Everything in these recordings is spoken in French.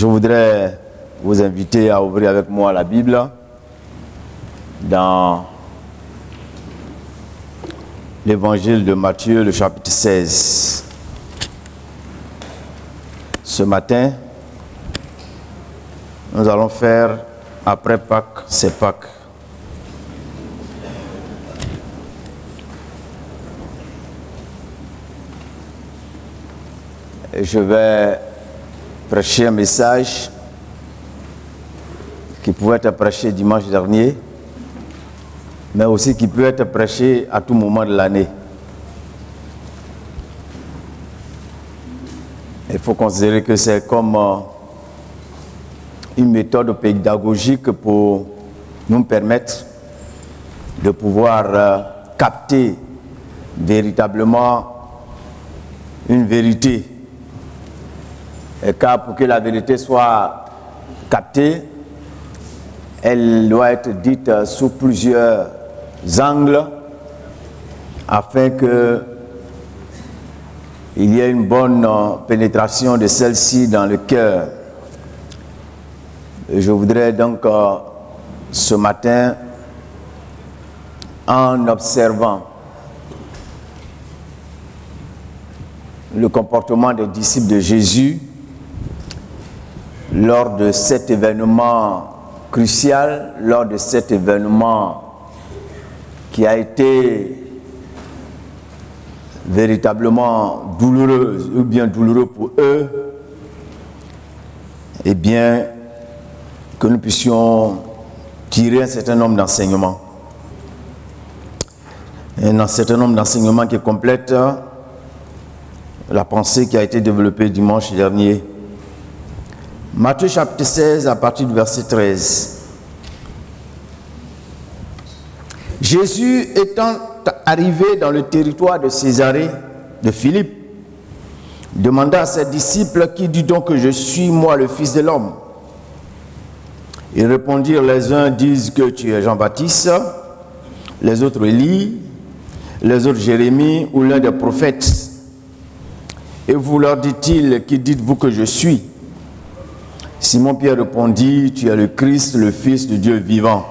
Je voudrais vous inviter à ouvrir avec moi la Bible dans l'évangile de Matthieu, le chapitre 16. Ce matin, nous allons faire, après Pâques, c'est Pâques. Et je vais prêcher un message qui pouvait être prêché dimanche dernier, mais aussi qui peut être prêché à tout moment de l'année. Il faut considérer que c'est comme une méthode pédagogique pour nous permettre de pouvoir capter véritablement une vérité. Et car pour que la vérité soit captée, elle doit être dite sous plusieurs angles afin que il y ait une bonne pénétration de celle-ci dans le cœur. Et je voudrais donc ce matin, en observant le comportement des disciples de Jésus lors de cet événement crucial, lors de cet événement qui a été véritablement douloureux ou bien douloureux pour eux, eh bien que nous puissions tirer un certain nombre d'enseignements. Un certain nombre d'enseignements qui complètent la pensée qui a été développée dimanche dernier. Matthieu chapitre 16 à partir du verset 13. Jésus étant arrivé dans le territoire de Césarée de Philippe, demanda à ses disciples: qui dit donc que je suis, moi, le Fils de l'homme? Ils répondirent: les uns disent que tu es Jean-Baptiste, les autres Élie, les autres Jérémie ou l'un des prophètes. Et vous, leur dit-il, qui dites-vous que je suis? Simon-Pierre répondit: tu es le Christ, le Fils de Dieu vivant.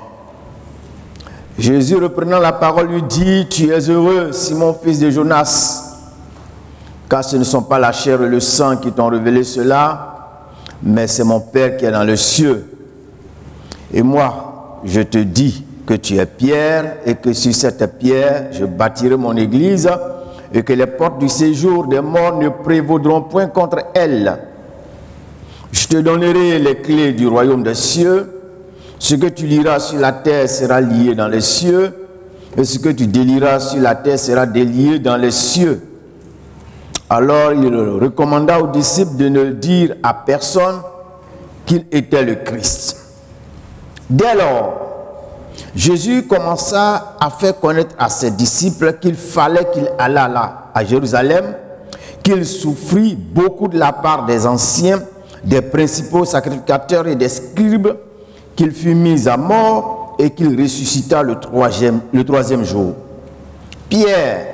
Jésus, reprenant la parole, lui dit: tu es heureux, Simon, fils de Jonas, car ce ne sont pas la chair et le sang qui t'ont révélé cela, mais c'est mon Père qui est dans les cieux. Et moi, je te dis que tu es Pierre, et que sur cette pierre, je bâtirai mon église, et que les portes du séjour des morts ne prévaudront point contre elle. Je te donnerai les clés du royaume des cieux. Ce que tu liras sur la terre sera lié dans les cieux, et ce que tu délieras sur la terre sera délié dans les cieux. Alors il recommanda aux disciples de ne dire à personne qu'il était le Christ. Dès lors, Jésus commença à faire connaître à ses disciples qu'il fallait qu'il allât là, à Jérusalem, qu'il souffrit beaucoup de la part des anciens, des principaux sacrificateurs et des scribes, qu'il fut mis à mort et qu'il ressuscita le troisième jour. Pierre,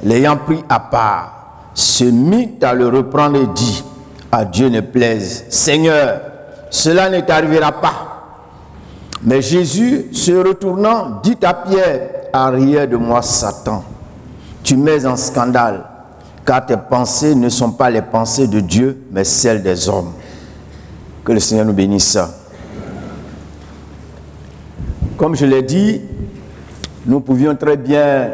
l'ayant pris à part, se mit à le reprendre et dit: à Dieu ne plaise, Seigneur, cela ne t'arrivera pas. Mais Jésus, se retournant, dit à Pierre: arrière de moi, Satan, tu mets en scandale, car tes pensées ne sont pas les pensées de Dieu, mais celles des hommes. Que le Seigneur nous bénisse. Comme je l'ai dit, nous pouvions très bien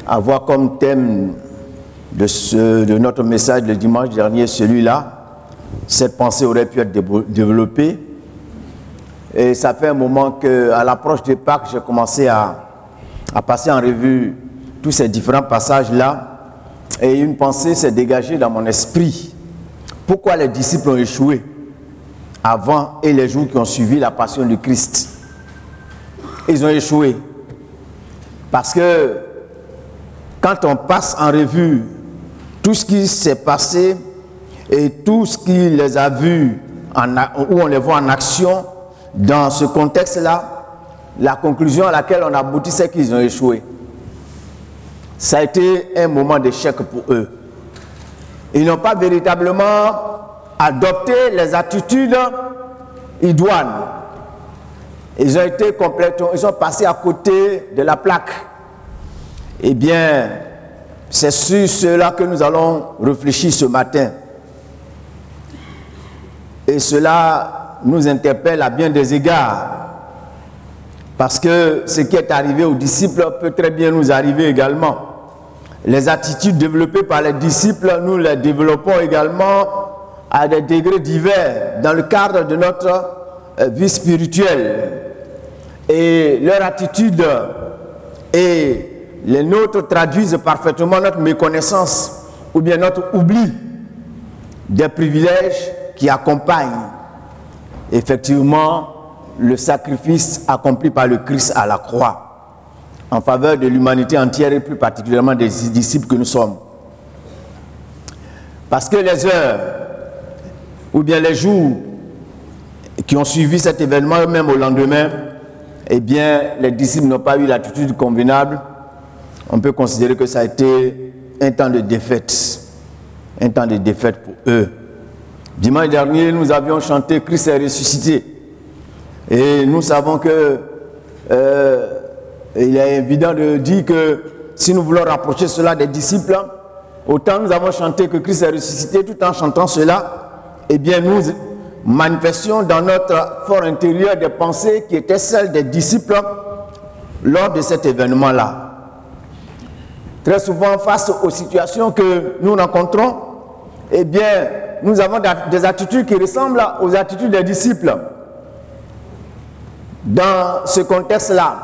avoir comme thème de notre message le dimanche dernier celui-là. Cette pensée aurait pu être développée. Et ça fait un moment qu'à l'approche de Pâques, j'ai commencé à passer en revue tous ces différents passages-là. Et une pensée s'est dégagée dans mon esprit. Pourquoi les disciples ont échoué avant et les jours qui ont suivi la passion du Christ? Ils ont échoué parce que quand on passe en revue tout ce qui s'est passé et tout ce qui les a vus, où on les voit en action dans ce contexte-là, la conclusion à laquelle on aboutit, c'est qu'ils ont échoué. Ça a été un moment d'échec pour eux. Ils n'ont pas véritablement adopté les attitudes idoines. Ils ont été complètement, ils sont passés à côté de la plaque. Eh bien, c'est sur cela que nous allons réfléchir ce matin. Et cela nous interpelle à bien des égards. Parce que ce qui est arrivé aux disciples peut très bien nous arriver également. Les attitudes développées par les disciples, nous les développons également à des degrés divers dans le cadre de notre vie spirituelle. Et leur attitude et les nôtres traduisent parfaitement notre méconnaissance ou bien notre oubli des privilèges qui accompagnent effectivement le sacrifice accompli par le Christ à la croix en faveur de l'humanité entière et plus particulièrement des disciples que nous sommes. Parce que les heures ou bien les jours qui ont suivi cet événement, même au lendemain, eh bien, les disciples n'ont pas eu l'attitude convenable. On peut considérer que ça a été un temps de défaite. Un temps de défaite pour eux. Dimanche dernier, nous avions chanté « Christ est ressuscité ». Et nous savons que il est évident de dire que si nous voulons rapprocher cela des disciples, autant nous avons chanté que Christ est ressuscité, tout en chantant cela, eh bien nous manifestions dans notre fort intérieur des pensées qui étaient celles des disciples lors de cet événement-là. Très souvent, face aux situations que nous rencontrons, eh bien, nous avons des attitudes qui ressemblent aux attitudes des disciples. Dans ce contexte-là,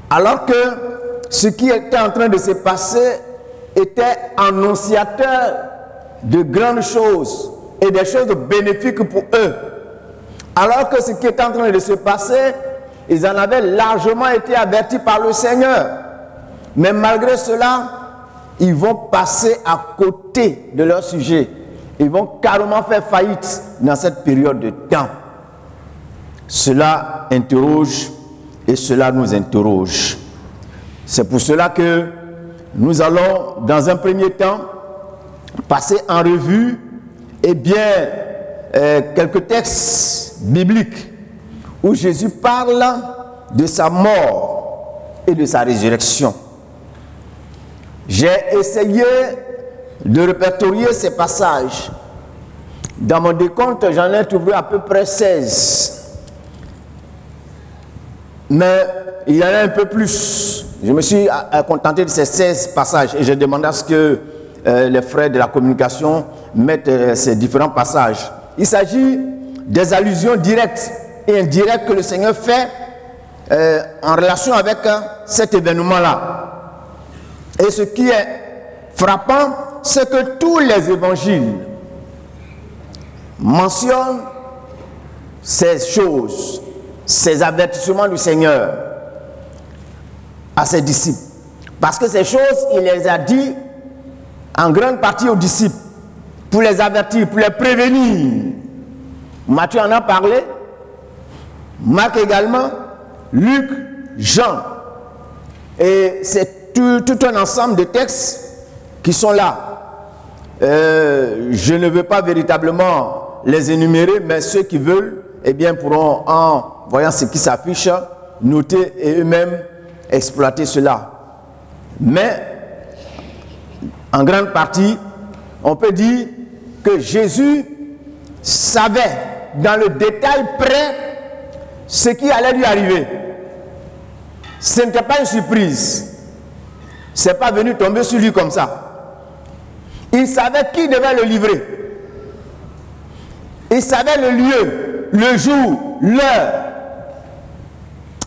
alors que ce qui était en train de se passer était annonciateur de grandes choses et des choses bénéfiques pour eux. Alors que ce qui était en train de se passer, ils en avaient largement été avertis par le Seigneur. Mais malgré cela, ils vont passer à côté de leur sujet. Ils vont carrément faire faillite dans cette période de temps. Cela interroge et cela nous interroge. C'est pour cela que nous allons, dans un premier temps, passer en revue quelques textes bibliques où Jésus parle de sa mort et de sa résurrection. J'ai essayé de répertorier ces passages. Dans mon décompte, j'en ai trouvé à peu près 16. Mais il y en a un peu plus. Je me suis contenté de ces 16 passages et j'ai demandé à ce que les frères de la communication mettent ces différents passages. Il s'agit des allusions directes et indirectes que le Seigneur fait en relation avec cet événement-là. Et ce qui est frappant, c'est que tous les évangiles mentionnent ces choses, ces avertissements du Seigneur à ses disciples. Parce que ces choses, il les a dit en grande partie aux disciples, pour les avertir, pour les prévenir. Matthieu en a parlé, Marc également, Luc, Jean. Et c'est tout un ensemble de textes qui sont là. Je ne veux pas véritablement les énumérer, mais ceux qui veulent, eh bien, pourront, en voyant ce qui s'affiche, noter et eux-mêmes exploiter cela. Mais, en grande partie, on peut dire que Jésus savait dans le détail près ce qui allait lui arriver. Ce n'était pas une surprise. Ce n'est pas venu tomber sur lui comme ça. Il savait qui devait le livrer. Il savait le lieu, le jour, l'heure.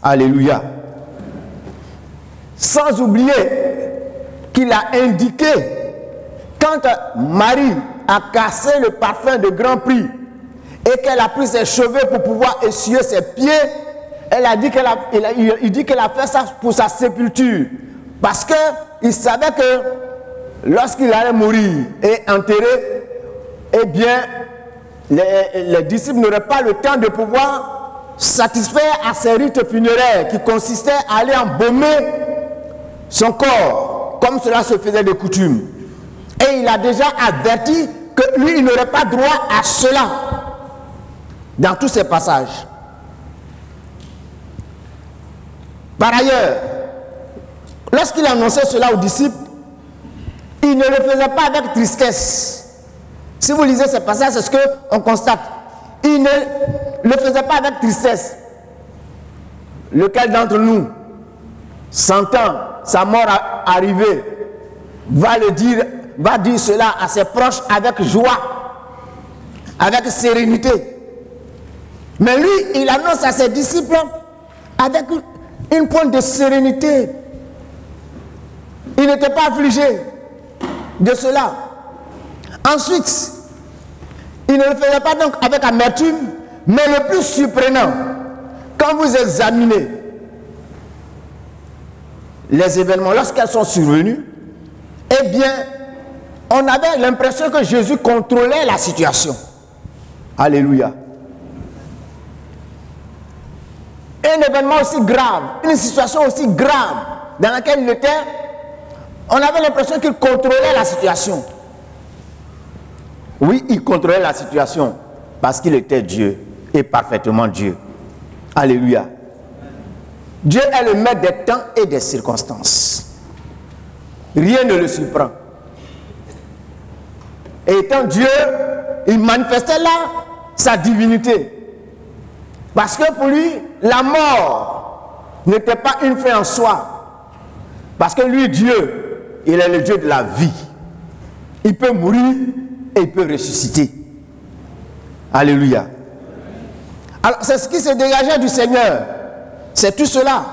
Alléluia. Sans oublier qu'il a indiqué, quand Marie a cassé le parfum de grand prix et qu'elle a pris ses cheveux pour pouvoir essuyer ses pieds, elle a dit il dit qu'elle a fait ça pour sa sépulture. Parce qu'il savait que lorsqu'il allait mourir et enterré, eh bien, les disciples n'auraient pas le temps de pouvoir satisfaire à ces rites funéraires qui consistaient à aller embaumer son corps, comme cela se faisait de coutume. Et il a déjà averti que lui, il n'aurait pas droit à cela dans tous ces passages. Par ailleurs, lorsqu'il annonçait cela aux disciples, il ne le faisait pas avec tristesse. Si vous lisez ces passages, c'est ce qu'on constate. Il ne le faisait pas avec tristesse. Lequel d'entre nous, sentant sa mort arriver, va dire cela à ses proches avec joie, avec sérénité. Mais lui, il annonce à ses disciples avec une pointe de sérénité. Il n'était pas affligé de cela. Ensuite, il ne le faisait pas donc avec amertume, mais le plus surprenant, quand vous examinez les événements, lorsqu'elles sont survenues, eh bien, on avait l'impression que Jésus contrôlait la situation. Alléluia. Un événement aussi grave, une situation aussi grave dans laquelle il était, on avait l'impression qu'il contrôlait la situation. Oui, il contrôlait la situation parce qu'il était Dieu et parfaitement Dieu. Alléluia. Dieu est le maître des temps et des circonstances. Rien ne le surprend. Et étant Dieu, il manifestait là sa divinité. Parce que pour lui, la mort n'était pas une fin en soi. Parce que lui, Dieu, il est le Dieu de la vie. Il peut mourir et il peut ressusciter. Alléluia. Alors, c'est ce qui se dégageait du Seigneur. C'est tout cela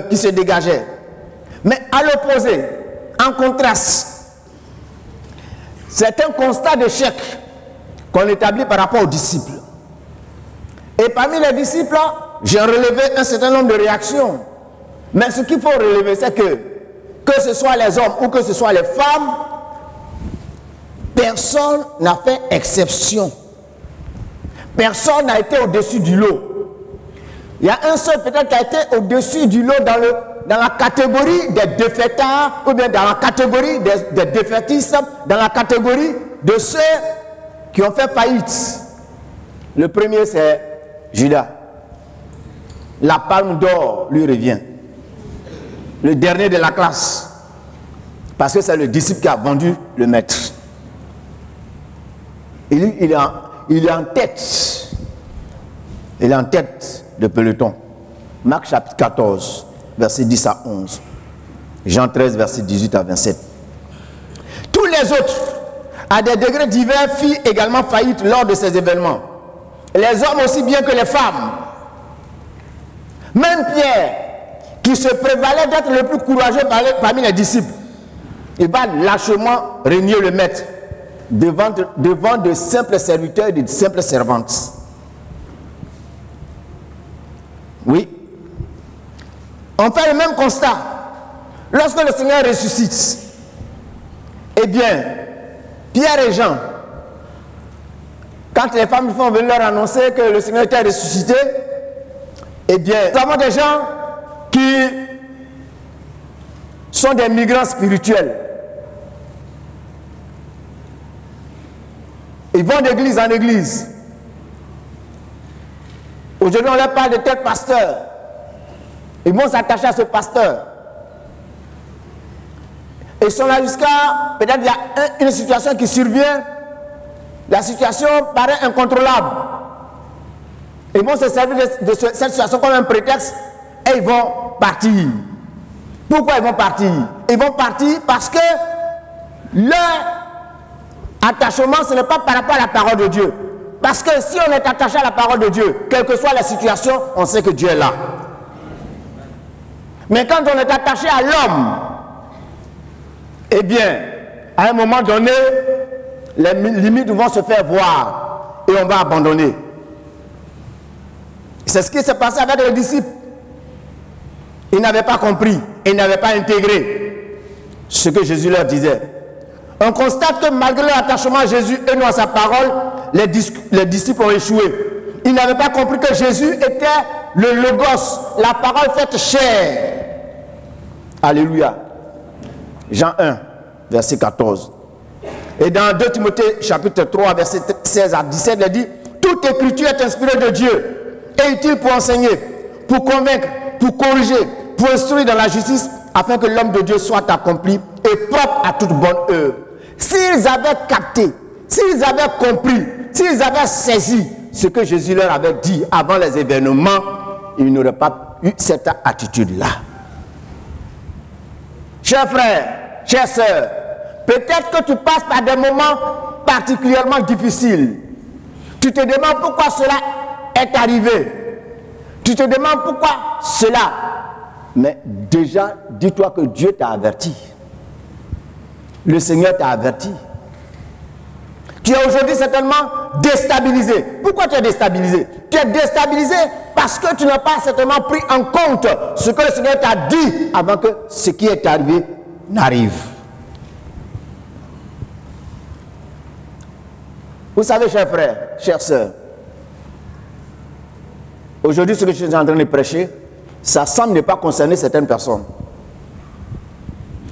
qui se dégageait. Mais à l'opposé, en contraste, c'est un constat d'échec qu'on établit par rapport aux disciples. Et parmi les disciples, j'ai relevé un certain nombre de réactions. Mais ce qu'il faut relever, c'est que ce soit les hommes ou que ce soit les femmes, personne n'a fait exception. Personne n'a été au-dessus du lot. Il y a un seul peut-être qui a été au-dessus du lot dans la catégorie des défaitants, ou bien dans la catégorie des défaitistes, dans la catégorie de ceux qui ont fait faillite. Le premier, c'est Judas. La palme d'or lui revient. Le dernier de la classe. Parce que c'est le disciple qui a vendu le maître. Il est en tête. Il est en tête de peloton. Marc chapitre 14, verset 10 à 11. Jean 13, verset 18 à 27. Tous les autres, à des degrés divers, firent également faillite lors de ces événements. Les hommes aussi bien que les femmes. Même Pierre, qui se prévalait d'être le plus courageux parmi les disciples, il va lâchement régner le maître devant de simples serviteurs et de simples servantes. Oui. On fait le même constat. Lorsque le Seigneur ressuscite, eh bien, Pierre et Jean, quand les femmes vont venir leur annoncer que le Seigneur était ressuscité, eh bien, nous avons des gens qui sont des migrants spirituels. Ils vont d'église en église. Aujourd'hui, on leur parle de tel pasteur. Ils vont s'attacher à ce pasteur. Ils sont là jusqu'à... Peut-être il y a une situation qui survient. La situation paraît incontrôlable. Ils vont se servir de cette situation comme un prétexte et ils vont partir. Pourquoi ils vont partir? Ils vont partir parce que leur attachement, ce n'est pas par rapport à la parole de Dieu. Parce que si on est attaché à la parole de Dieu, quelle que soit la situation, on sait que Dieu est là. Mais quand on est attaché à l'homme, eh bien, à un moment donné, les limites vont se faire voir et on va abandonner. C'est ce qui s'est passé avec les disciples. Ils n'avaient pas compris, ils n'avaient pas intégré ce que Jésus leur disait. On constate que malgré leur attachement à Jésus et non à sa parole, les disciples ont échoué. Ils n'avaient pas compris que Jésus était le Logos, la parole faite chair. Alléluia. Jean 1, verset 14. Et dans 2 Timothée chapitre 3, verset 16 à 17, il dit, toute écriture est inspirée de Dieu et utile pour enseigner, pour convaincre, pour corriger, pour instruire dans la justice, afin que l'homme de Dieu soit accompli et propre à toute bonne œuvre. S'ils avaient capté, s'ils avaient compris, s'ils avaient saisi ce que Jésus leur avait dit avant les événements, ils n'auraient pas eu cette attitude-là. Chers frères, chères sœurs, peut-être que tu passes par des moments particulièrement difficiles. Tu te demandes pourquoi cela est arrivé. Tu te demandes pourquoi cela. Mais déjà, dis-toi que Dieu t'a averti. Le Seigneur t'a averti. Tu es aujourd'hui certainement déstabilisé. Pourquoi tu es déstabilisé? Tu es déstabilisé parce que tu n'as pas certainement pris en compte ce que le Seigneur t'a dit avant que ce qui est arrivé n'arrive. Vous savez, chers frères, chères sœurs, aujourd'hui, ce que je suis en train de prêcher, ça semble ne pas concerner certaines personnes.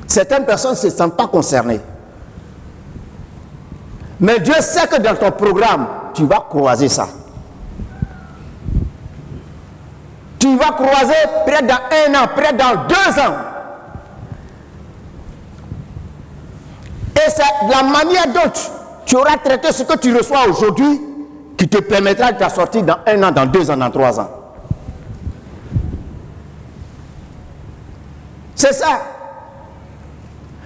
Certaines personnes ne se sentent pas concernées. Mais Dieu sait que dans ton programme, tu vas croiser ça. Tu vas croiser peut-être dans 1 an, peut-être dans 2 ans. Et c'est la manière dont tu auras traité ce que tu reçois aujourd'hui qui te permettra de t'assortir dans 1 an, dans 2 ans, dans 3 ans. C'est ça.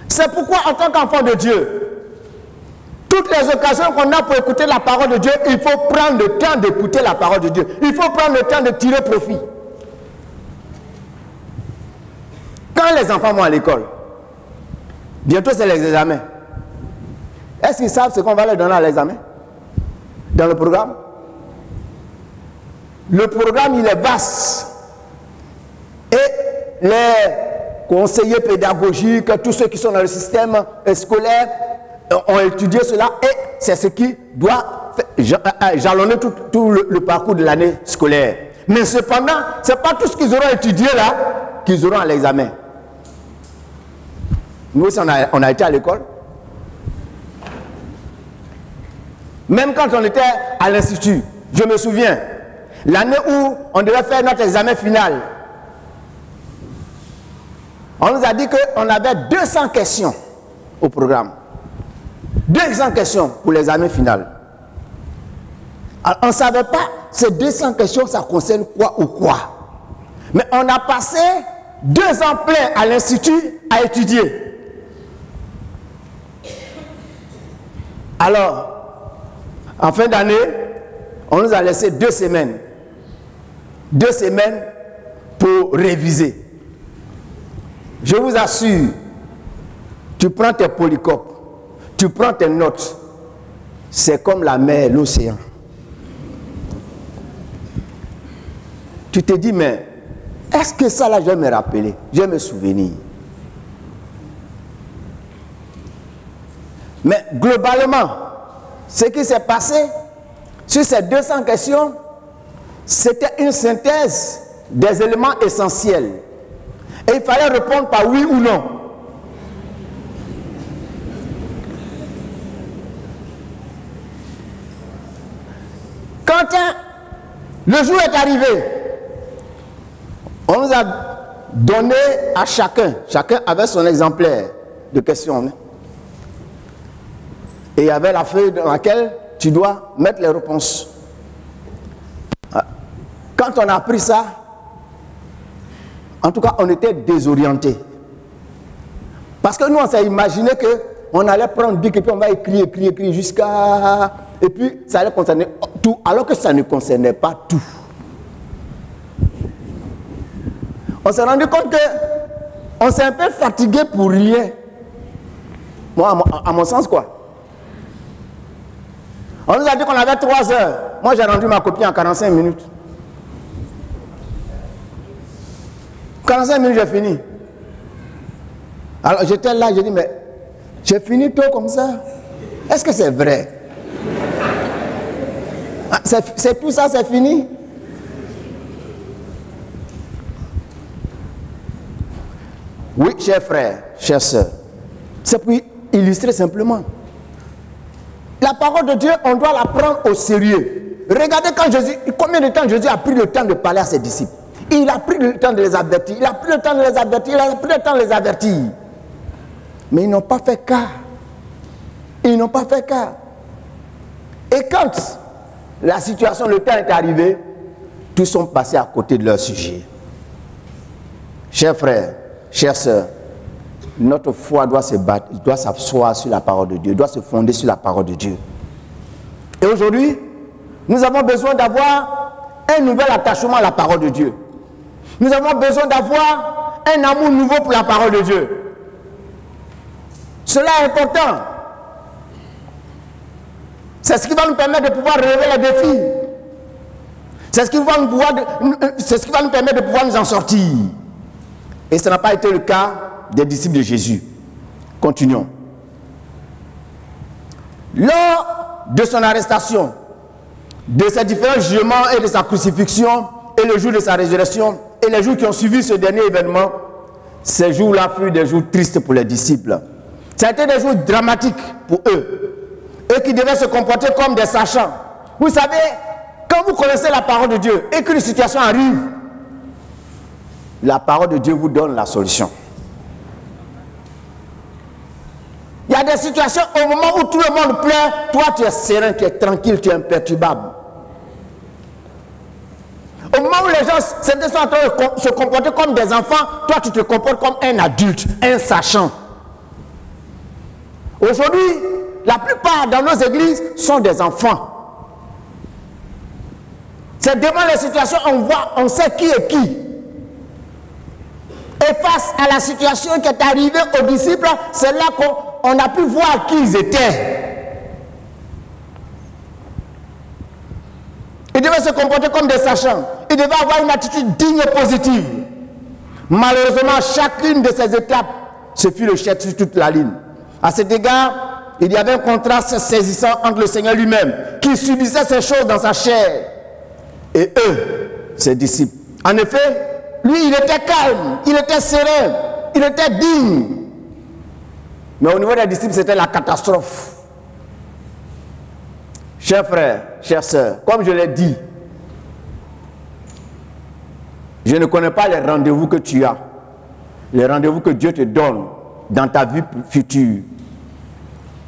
C'est pourquoi en tant qu'enfant de Dieu, toutes les occasions qu'on a pour écouter la parole de Dieu, il faut prendre le temps d'écouter la parole de Dieu. Il faut prendre le temps de tirer profit. Quand les enfants vont à l'école, bientôt c'est les examens. Est-ce qu'ils savent ce qu'on va leur donner à l'examen? Dans le programme? Le programme, il est vaste. Et les conseillers pédagogiques, tous ceux qui sont dans le système scolaire, ont étudié cela et c'est ce qui doit jalonner tout le parcours de l'année scolaire. Mais cependant, ce n'est pas tout ce qu'ils auront étudié là qu'ils auront à l'examen. Nous aussi, on a été à l'école. Même quand on était à l'institut, je me souviens, l'année où on devait faire notre examen final, on nous a dit qu'on avait 200 questions au programme. 200 questions pour l'examen final. Alors, on ne savait pas ces 200 questions, ça concerne quoi ou quoi. Mais on a passé 2 ans pleins à l'institut à étudier. Alors, en fin d'année, on nous a laissé 2 semaines. 2 semaines pour réviser. Je vous assure, tu prends tes polycopes, tu prends tes notes, c'est comme la mer, l'océan. Tu te dis, mais est-ce que ça là, je vais me rappeler, je vais me souvenir. Mais globalement, ce qui s'est passé sur ces 200 questions, c'était une synthèse des éléments essentiels. Et il fallait répondre par oui ou non. Quand le jour est arrivé, on nous a donné à chacun avait son exemplaire de questions. Et il y avait la feuille dans laquelle tu dois mettre les réponses. Quand on a appris ça, en tout cas, on était désorientés. Parce que nous, on s'est imaginé qu'on allait prendre bic et puis on va écrire jusqu'à... Et puis, ça allait concerner tout, alors que ça ne concernait pas tout. On s'est rendu compte qu'on s'est un peu fatigué pour rien. Moi, à mon sens, quoi. On nous a dit qu'on avait 3 heures. Moi, j'ai rendu ma copie en 45 minutes. 45 minutes, j'ai fini. Alors, j'étais là, j'ai dit, mais j'ai fini tôt comme ça. Est-ce que c'est vrai? C'est tout ça, c'est fini? Oui, chers frères, chères sœurs, c'est pour illustrer simplement. La parole de Dieu, on doit la prendre au sérieux. Regardez combien de temps Jésus a pris le temps de parler à ses disciples. Il a pris le temps de les avertir, il a pris le temps de les avertir, il a pris le temps de les avertir. Mais ils n'ont pas fait cas. Ils n'ont pas fait cas. Et quand la situation, le temps est arrivé, tous sont passés à côté de leur sujet. Chers frères, chères sœurs, notre foi doit se battre, doit s'asseoir sur la parole de Dieu, doit se fonder sur la parole de Dieu. Et aujourd'hui, nous avons besoin d'avoir un nouvel attachement à la parole de Dieu. Nous avons besoin d'avoir un amour nouveau pour la parole de Dieu. Cela est important. C'est ce qui va nous permettre de pouvoir relever les défis. C'est ce qui va nous permettre de pouvoir nous en sortir. Et ce n'a pas été le cas des disciples de Jésus. Continuons. Lors de son arrestation, de ses différents jugements et de sa crucifixion, et le jour de sa résurrection, et les jours qui ont suivi ce dernier événement, ces jours-là furent des jours tristes pour les disciples. Ça a été des jours dramatiques pour eux. Eux qui devaient se comporter comme des sachants. Vous savez, quand vous connaissez la parole de Dieu et qu'une situation arrive, la parole de Dieu vous donne la solution. Il y a des situations au moment où tout le monde pleure, toi tu es serein, tu es tranquille, tu es imperturbable. Au moment où les gens sont en train de se comporter comme des enfants, toi tu te comportes comme un adulte, un sachant. Aujourd'hui, la plupart dans nos églises sont des enfants. C'est devant les situations on sait qui est qui. Et face à la situation qui est arrivée aux disciples, c'est là qu'on a pu voir qui ils étaient. Ils devaient se comporter comme des sachants. Ils devaient avoir une attitude digne et positive. Malheureusement, chacune de ces étapes, ce fut le chef sur toute la ligne. À cet égard, il y avait un contraste saisissant entre le Seigneur lui-même, qui subissait ces choses dans sa chair, et eux, ses disciples. En effet, lui, il était calme, il était serein, il était digne. Mais au niveau des disciples, c'était la catastrophe. Chers frères, chères sœurs, comme je l'ai dit, je ne connais pas les rendez-vous que tu as, les rendez-vous que Dieu te donne dans ta vie future,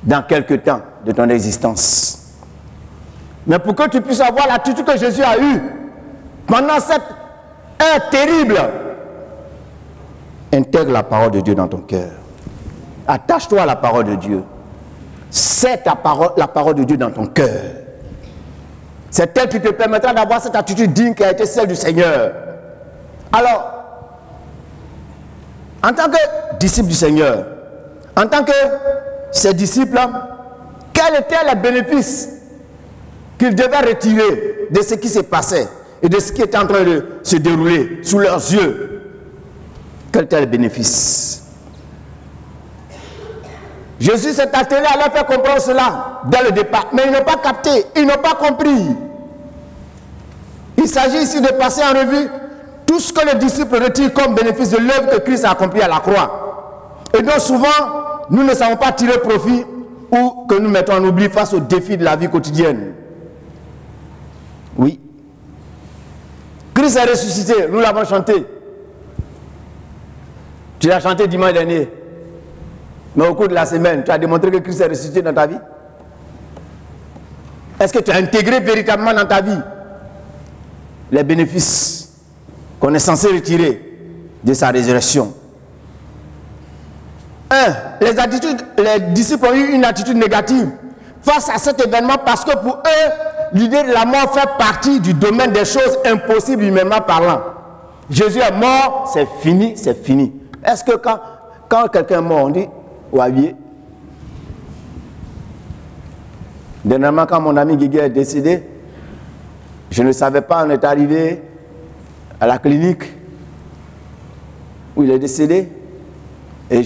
dans quelques temps de ton existence. Mais pour que tu puisses avoir l'attitude que Jésus a eue pendant cette heure terrible, intègre la parole de Dieu dans ton cœur. Attache-toi à la parole de Dieu. C'est la parole de Dieu dans ton cœur. C'est elle qui te permettra d'avoir cette attitude digne qui a été celle du Seigneur. Alors, en tant que disciple du Seigneur, en tant que ses disciples, quels étaient les bénéfices qu'ils devaient retirer de ce qui se passait et de ce qui était en train de se dérouler sous leurs yeux? Quels étaient les bénéfices? Jésus s'est attelé à leur faire comprendre cela dès le départ, mais ils n'ont pas capté, ils n'ont pas compris. Il s'agit ici de passer en revue tout ce que les disciples retirent comme bénéfice de l'œuvre que Christ a accomplie à la croix. Et donc souvent, nous ne savons pas tirer profit ou que nous mettons en oubli face aux défis de la vie quotidienne. Oui. Christ est ressuscité, nous l'avons chanté. Tu l'as chanté dimanche dernier. Mais au cours de la semaine, tu as démontré que Christ est ressuscité dans ta vie? Est-ce que tu as intégré véritablement dans ta vie les bénéfices qu'on est censé retirer de sa résurrection? Les disciples ont eu une attitude négative face à cet événement parce que pour eux, l'idée de la mort fait partie du domaine des choses impossibles humainement parlant. Jésus est mort, c'est fini, c'est fini. Est-ce que quand quelqu'un est mort, on dit ouavier? Dernièrement, quand mon ami Guigui est décédé, je ne savais pas, on est arrivé à la clinique où il est décédé. Et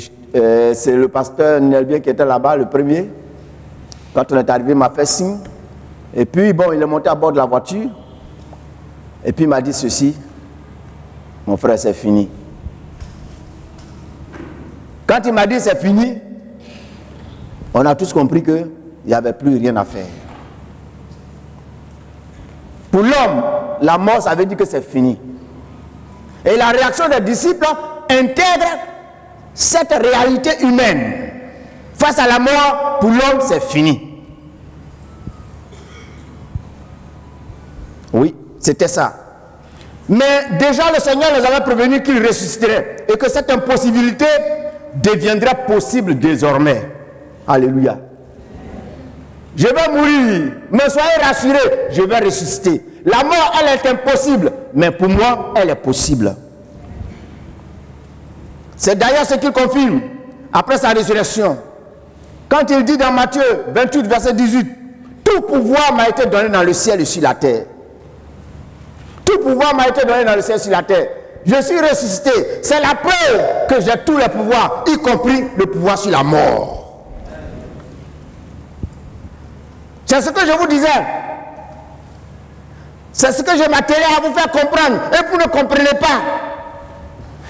c'est le pasteur Nelbien qui était là-bas, le premier. Quand on est arrivé, il m'a fait signe. Et puis, bon, il est monté à bord de la voiture. Et puis, il m'a dit ceci: mon frère, c'est fini. Quand il m'a dit c'est fini, on a tous compris qu'il il n'y avait plus rien à faire. Pour l'homme, la mort, ça veut dire que c'est fini. Et la réaction des disciples intègre cette réalité humaine. Face à la mort, pour l'homme, c'est fini. Oui, c'était ça. Mais déjà, le Seigneur les avait prévenus qu'il ressusciterait et que cette impossibilité deviendrait possible désormais. Alléluia. Je vais mourir, mais soyez rassurés, je vais ressusciter. La mort, elle est impossible, mais pour moi, elle est possible. C'est d'ailleurs ce qu'il confirme après sa résurrection. Quand il dit dans Matthieu 28, verset 18, « Tout pouvoir m'a été donné dans le ciel et sur la terre. » Tout pouvoir m'a été donné dans le ciel et sur la terre. Je suis ressuscité. C'est la preuve que j'ai tous les pouvoirs, y compris le pouvoir sur la mort. C'est ce que je vous disais. C'est ce que je m'attelais à vous faire comprendre. Et vous ne comprenez pas.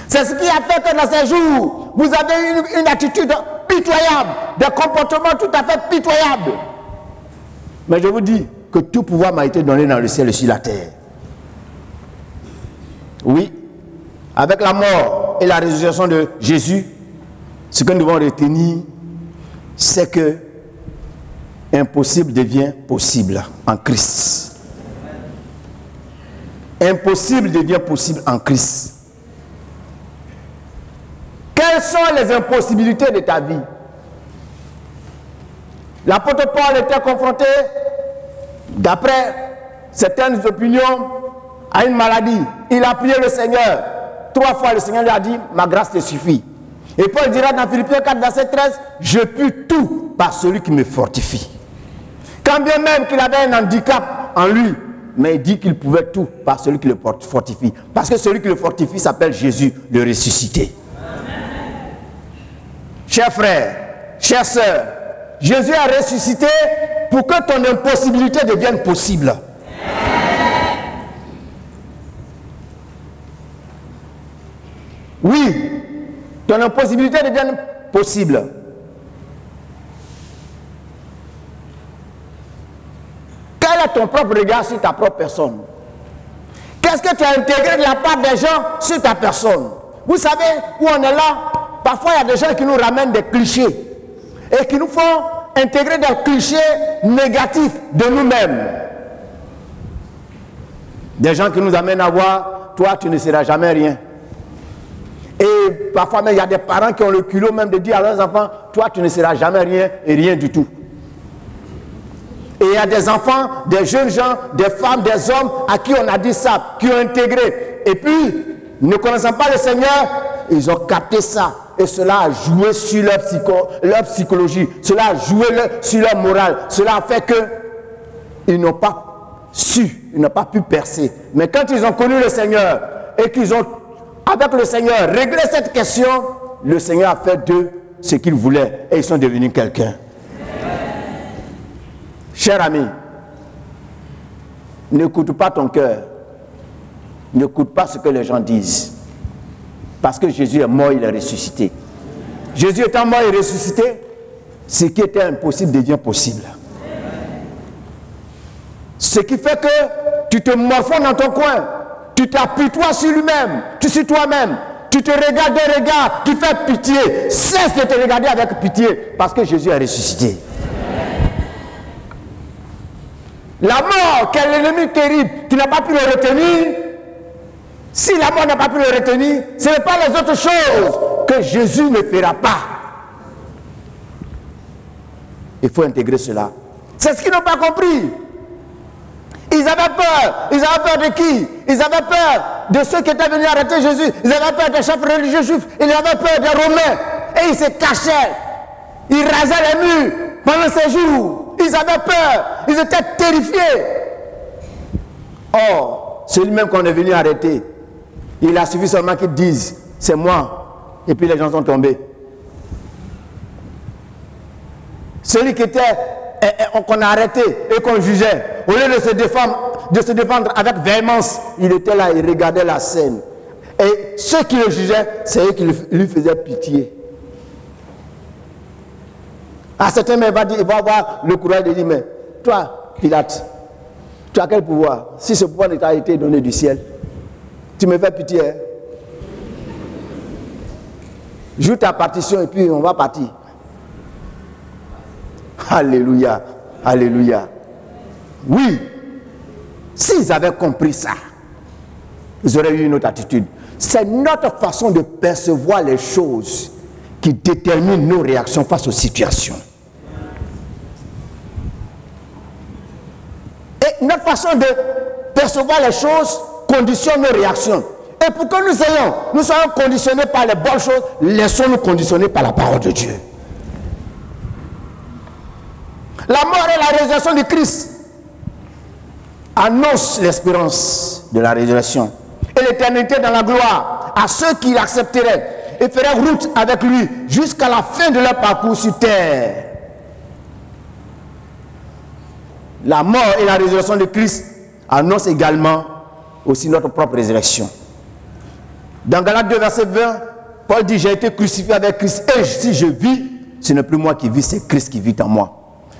C'est ce qui a fait que dans ces jours, vous avez une attitude pitoyable, des comportements tout à fait pitoyables. Mais je vous dis que tout pouvoir m'a été donné dans le ciel et sur la terre. Oui, avec la mort et la résurrection de Jésus, ce que nous devons retenir, c'est que impossible devient possible en Christ. Impossible devient possible en Christ. Quelles sont les impossibilités de ta vie? L'apôtre Paul était confronté, d'après certaines opinions, à une maladie. Il a prié le Seigneur. 3 fois le Seigneur lui a dit, ma grâce te suffit. Et Paul dira dans Philippiens 4, verset 13, je puis tout par celui qui me fortifie. Quand bien même qu'il avait un handicap en lui, mais il dit qu'il pouvait tout par celui qui le fortifie. Parce que celui qui le fortifie s'appelle Jésus, le ressuscité. Chers frères, chères sœurs, Jésus a ressuscité pour que ton impossibilité devienne possible. Oui, ton impossibilité devienne possible. Quel est ton propre regard sur ta propre personne? Qu'est-ce que tu as intégré de la part des gens sur ta personne? Vous savez où on est là? Parfois, il y a des gens qui nous ramènent des clichés et qui nous font intégrer des clichés négatifs de nous-mêmes. Des gens qui nous amènent à voir, toi, tu ne seras jamais rien. Et parfois, même, il y a des parents qui ont le culot même de dire à leurs enfants, toi, tu ne seras jamais rien et rien du tout. Et il y a des enfants, des jeunes gens, des femmes, des hommes à qui on a dit ça, qui ont intégré. Et puis, ne connaissant pas le Seigneur, ils ont capté ça. Et cela a joué sur leur psychologie. Cela a joué sur leur morale. Cela a fait qu'ils n'ont pas su, ils n'ont pas pu percer. Mais quand ils ont connu le Seigneur et qu'ils ont, avec le Seigneur, réglé cette question, le Seigneur a fait d'eux ce qu'il voulait et ils sont devenus quelqu'un. Cher ami, n'écoute pas ton cœur. N'écoute pas ce que les gens disent. Parce que Jésus est mort, il est ressuscité. Jésus étant mort et ressuscité, ce qui était impossible devient possible. Ce qui fait que tu te morfonds dans ton coin, tu t'appuies toi sur lui-même, tu sur toi-même, tu te regardes des regards qui fait pitié. Cesse de te regarder avec pitié parce que Jésus est ressuscité. La mort, quel ennemi terrible, tu n'as pas pu le retenir. Si la mort n'a pas pu le retenir, ce n'est pas les autres choses que Jésus ne fera pas. Il faut intégrer cela. C'est ce qu'ils n'ont pas compris. Ils avaient peur. Ils avaient peur de qui? Ils avaient peur de ceux qui étaient venus arrêter Jésus. Ils avaient peur des chefs religieux juifs. Ils avaient peur des Romains. Et ils se cachaient. Ils rasaient les murs pendant ces jours. Ils avaient peur. Ils étaient terrifiés. Or, celui-même qu'on est venu arrêter, il a suffi seulement qu'ils disent, c'est moi. Et puis les gens sont tombés. Celui qui était, qu'on a arrêté et qu'on jugeait, au lieu de se défendre avec véhémence, il était là, il regardait la scène. Et ceux qui le jugeaient, c'est eux qui lui faisaient pitié. À certains moments, il va avoir le courage de dire, mais toi, Pilate, tu as quel pouvoir? Si ce pouvoir t'a été donné du ciel, tu me fais pitié. Hein? Joue ta partition et puis on va partir. Alléluia, alléluia. Oui, s'ils avaient compris ça, ils auraient eu une autre attitude. C'est notre façon de percevoir les choses qui détermine nos réactions face aux situations. Et notre façon de percevoir les choses conditionne nos réactions. Et pour que nous soyons conditionnés par les bonnes choses, laissons-nous conditionner par la parole de Dieu. La mort et la résurrection de Christ annoncent l'espérance de la résurrection et l'éternité dans la gloire à ceux qui l'accepteraient et feraient route avec lui jusqu'à la fin de leur parcours sur terre. La mort et la résurrection de Christ annoncent également aussi notre propre résurrection. Dans Galates 2, verset 20, Paul dit, j'ai été crucifié avec Christ et si je vis, ce n'est plus moi qui vis, c'est Christ qui vit en moi.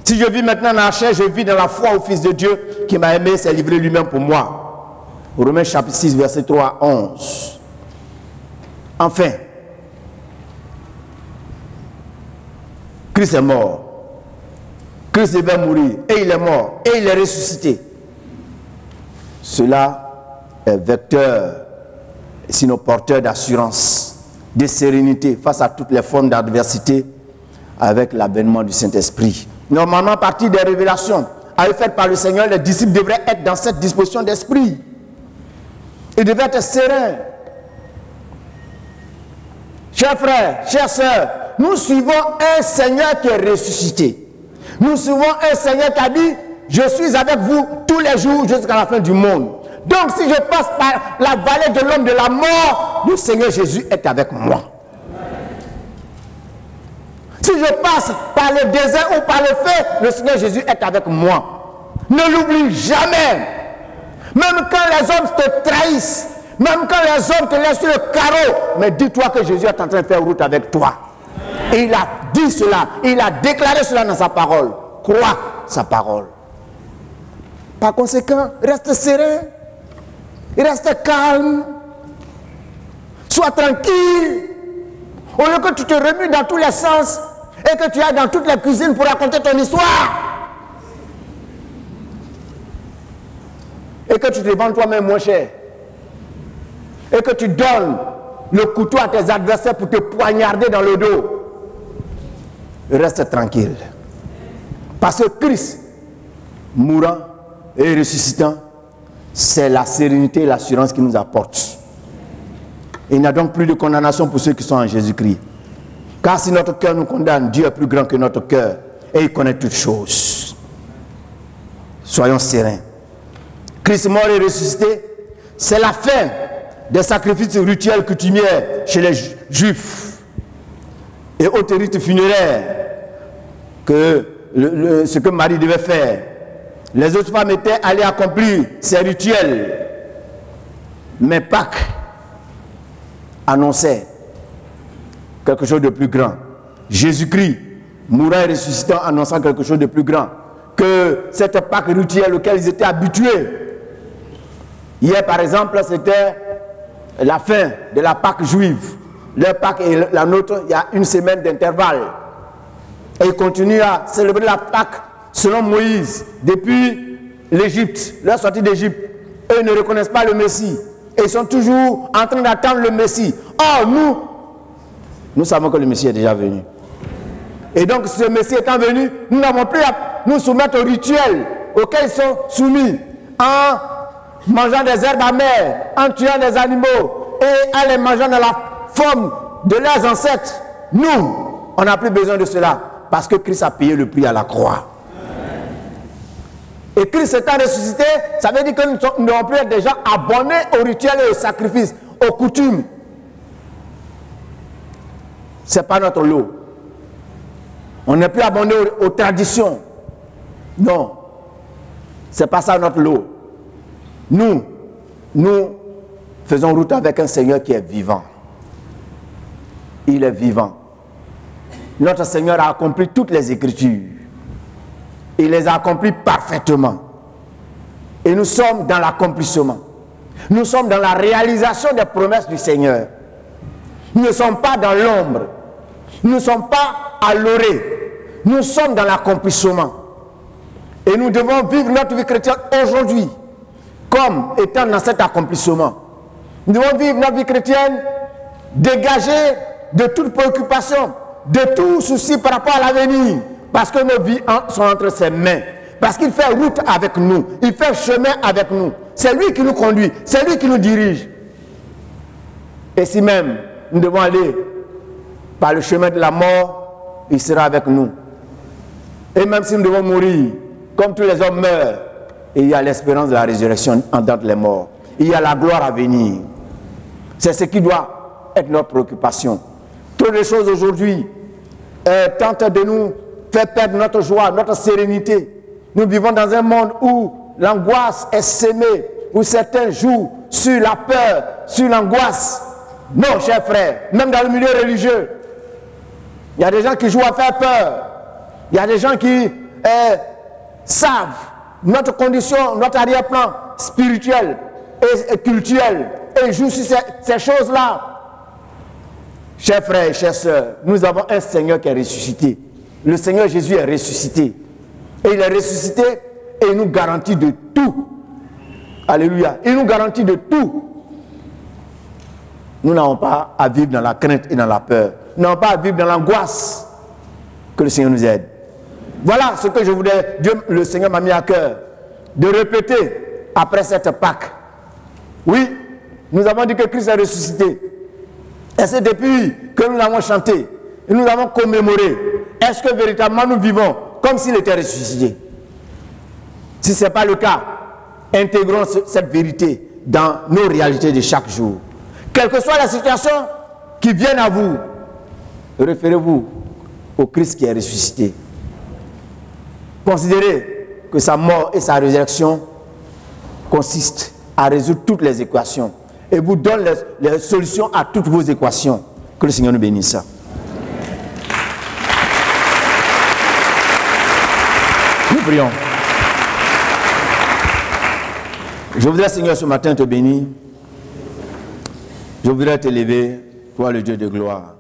Si je vis maintenant dans la chair, je vis dans la foi au Fils de Dieu qui m'a aimé, s'est livré lui-même pour moi. Romains chapitre 6, verset 3 à 11. Enfin, Christ est mort. Christ devait mourir et il est mort et il est ressuscité. Cela est vecteur, sinon porteur d'assurance, de sérénité face à toutes les formes d'adversité avec l'avènement du Saint-Esprit. Normalement, à partir des révélations faites par le Seigneur, les disciples devraient être dans cette disposition d'esprit. Ils devaient être sereins. Chers frères, chères sœurs, nous suivons un Seigneur qui est ressuscité. Nous suivons un Seigneur qui a dit, je suis avec vous tous les jours jusqu'à la fin du monde. Donc si je passe par la vallée de l'homme de la mort, le Seigneur Jésus est avec moi. Si je passe par le désert ou par le feu, le Seigneur Jésus est avec moi. Ne l'oublie jamais. Même quand les hommes te trahissent, même quand les hommes te laissent sur le carreau, mais dis-toi que Jésus est en train de faire route avec toi. Et il a dit cela, il a déclaré cela dans sa parole. Crois sa parole. Par conséquent, reste serein, reste calme, sois tranquille. Au lieu que tu te remues dans tous les sens et que tu ailles dans toutes les cuisines pour raconter ton histoire. Et que tu te vends toi-même moins cher. Et que tu donnes le couteau à tes adversaires pour te poignarder dans le dos. Reste tranquille. Parce que Christ, mourant et ressuscitant, c'est la sérénité et l'assurance qu'il nous apporte. Il n'y a donc plus de condamnation pour ceux qui sont en Jésus-Christ. Car si notre cœur nous condamne, Dieu est plus grand que notre cœur et il connaît toutes choses. Soyons sereins. Christ mort et ressuscité, c'est la fin des sacrifices rituels coutumiers chez les Juifs et autres rites funéraires que ce que Marie devait faire. Les autres femmes étaient allées accomplir ces rituels. Mais Pâques annonçait quelque chose de plus grand. Jésus-Christ, mourant et ressuscitant, annonçant quelque chose de plus grand que cette Pâques rituelle auquel ils étaient habitués. Hier, par exemple, c'était la fin de la Pâques juive. Leur Pâques et la nôtre, il y a une semaine d'intervalle. Et ils continuent à célébrer la Pâques selon Moïse, depuis l'Égypte, leur sortie d'Égypte. Eux ne reconnaissent pas le Messie. Et ils sont toujours en train d'attendre le Messie. Or, nous savons que le Messie est déjà venu. Et donc, ce Messie étant venu, nous n'avons plus à nous soumettre aux rituels auxquels ils sont soumis, en mangeant des herbes amères, en tuant des animaux, et en les mangeant dans la forme de leurs ancêtres. Nous, on n'a plus besoin de cela, parce que Christ a payé le prix à la croix. Et Christ étant ressuscité, ça veut dire que nous n'avons plus être déjà abonnés aux rituels et aux sacrifices, aux coutumes. Ce n'est pas notre lot. On n'est plus abonné aux traditions. Non. Ce n'est pas ça notre lot. Nous faisons route avec un Seigneur qui est vivant. Il est vivant. Notre Seigneur a accompli toutes les Écritures. Il les a accomplies parfaitement. Et nous sommes dans l'accomplissement. Nous sommes dans la réalisation des promesses du Seigneur. Nous ne sommes pas dans l'ombre. Nous ne sommes pas à l'orée. Nous sommes dans l'accomplissement. Et nous devons vivre notre vie chrétienne aujourd'hui comme étant dans cet accomplissement. Nous devons vivre notre vie chrétienne dégagée de toute préoccupation, de tout souci par rapport à l'avenir. Parce que nos vies sont entre ses mains. Parce qu'il fait route avec nous. Il fait chemin avec nous. C'est lui qui nous conduit. C'est lui qui nous dirige. Et si même nous devons aller par le chemin de la mort, il sera avec nous. Et même si nous devons mourir, comme tous les hommes meurent, il y a l'espérance de la résurrection entre les morts. Il y a la gloire à venir. C'est ce qui doit être notre préoccupation. Toutes les choses aujourd'hui tentent de nous faire perdre notre joie, notre sérénité. Nous vivons dans un monde où l'angoisse est sémée, où certains jouent sur la peur, sur l'angoisse. Non, chers frères, même dans le milieu religieux, il y a des gens qui jouent à faire peur. Il y a des gens qui savent notre condition, notre arrière-plan spirituel et culturel et jouent sur ces choses-là. Chers frères et chères sœurs, nous avons un Seigneur qui est ressuscité. Le Seigneur Jésus est ressuscité. Et il est ressuscité et il nous garantit de tout. Alléluia. Il nous garantit de tout. Nous n'avons pas à vivre dans la crainte et dans la peur. Nous n'avons pas à vivre dans l'angoisse. Que le Seigneur nous aide. Voilà ce que je voulais, le Seigneur m'a mis à cœur, de répéter après cette Pâque. Oui, nous avons dit que Christ est ressuscité. Et c'est depuis que nous l'avons chanté, et nous l'avons commémoré. Est-ce que véritablement nous vivons comme s'il était ressuscité? Si ce n'est pas le cas, intégrons cette vérité dans nos réalités de chaque jour. Quelle que soit la situation qui vienne à vous, référez-vous au Christ qui est ressuscité. Considérez que sa mort et sa résurrection consistent à résoudre toutes les équations et vous donne les solutions à toutes vos équations. Que le Seigneur nous bénisse. Nous prions. Je voudrais, Seigneur, ce matin te bénir. Je voudrais t'élever, toi le Dieu de gloire.